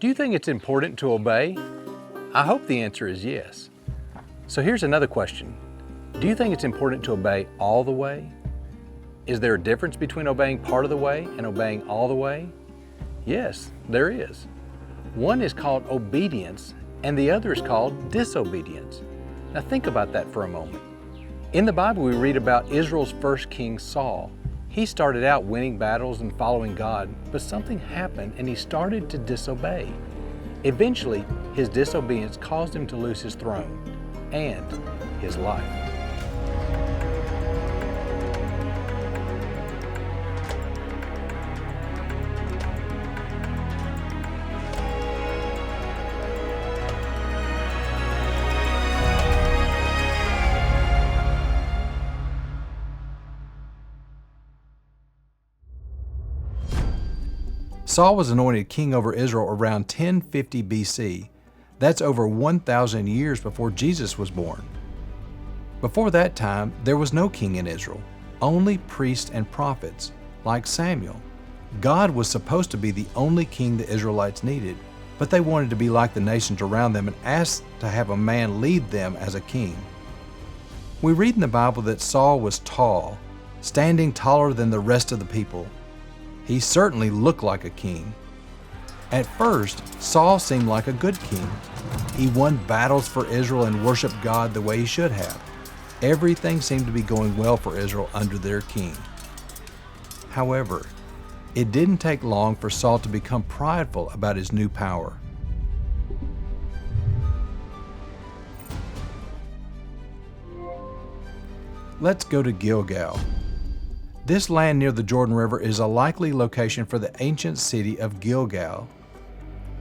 Do you think it's important to obey? I hope the answer is yes. So here's another question. Do you think it's important to obey all the way? Is there a difference between obeying part of the way and obeying all the way? Yes, there is. One is called obedience and the other is called disobedience. Now think about that for a moment. In the Bible we read about Israel's first king, Saul. He started out winning battles and following God, but something happened and he started to disobey. Eventually, his disobedience caused him to lose his throne and his life. Saul was anointed king over Israel around 1050 BC. That's over 1,000 years before Jesus was born. Before that time, there was no king in Israel, only priests and prophets, like Samuel. God was supposed to be the only king the Israelites needed, but they wanted to be like the nations around them and asked to have a man lead them as a king. We read in the Bible that Saul was tall, standing taller than the rest of the people. He certainly looked like a king. At first, Saul seemed like a good king. He won battles for Israel and worshiped God the way he should have. Everything seemed to be going well for Israel under their king. However, it didn't take long for Saul to become prideful about his new power. Let's go to Gilgal. This land near the Jordan River is a likely location for the ancient city of Gilgal.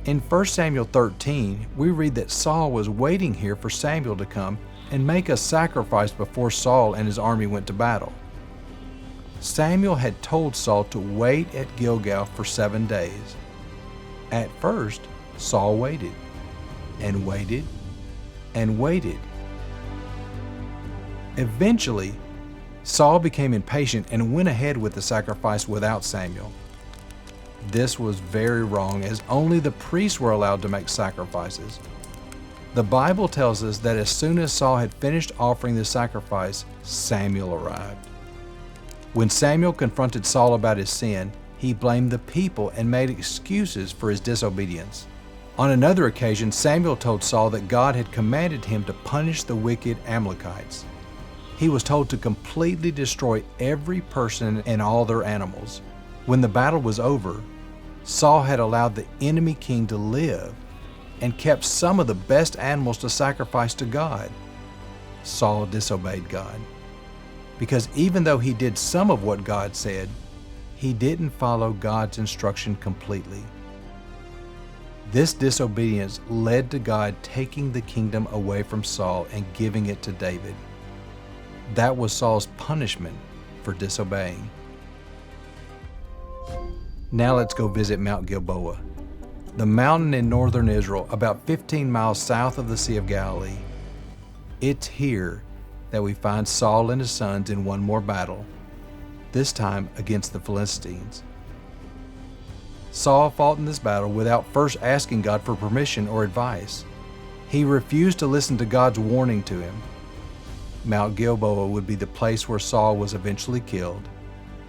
In 1 Samuel 13, we read that Saul was waiting here for Samuel to come and make a sacrifice before Saul and his army went to battle. Samuel had told Saul to wait at Gilgal for 7 days. At first, Saul waited and waited and waited. Eventually, Saul became impatient and went ahead with the sacrifice without Samuel. This was very wrong, as only the priests were allowed to make sacrifices. The Bible tells us that as soon as Saul had finished offering the sacrifice, Samuel arrived. When Samuel confronted Saul about his sin, he blamed the people and made excuses for his disobedience. On another occasion, Samuel told Saul that God had commanded him to punish the wicked Amalekites. He was told to completely destroy every person and all their animals. When the battle was over, Saul had allowed the enemy king to live and kept some of the best animals to sacrifice to God. Saul disobeyed God because even though he did some of what God said, he didn't follow God's instruction completely. This disobedience led to God taking the kingdom away from Saul and giving it to David. That was Saul's punishment for disobeying. Now let's go visit Mount Gilboa, the mountain in northern Israel about 15 miles south of the Sea of Galilee. It's here that we find Saul and his sons in one more battle, this time against the Philistines. Saul fought in this battle without first asking God for permission or advice. He refused to listen to God's warning to him. Mount Gilboa would be the place where Saul was eventually killed,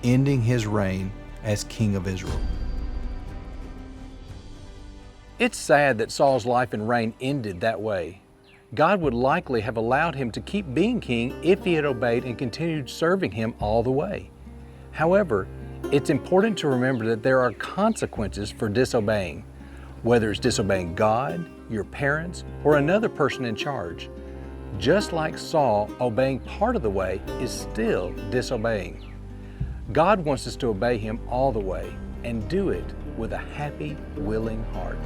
ending his reign as king of Israel. It's sad that Saul's life and reign ended that way. God would likely have allowed him to keep being king if he had obeyed and continued serving him all the way. However, it's important to remember that there are consequences for disobeying, whether it's disobeying God, your parents, or another person in charge. Just like Saul, obeying part of the way is still disobeying. God wants us to obey Him all the way and do it with a happy, willing heart.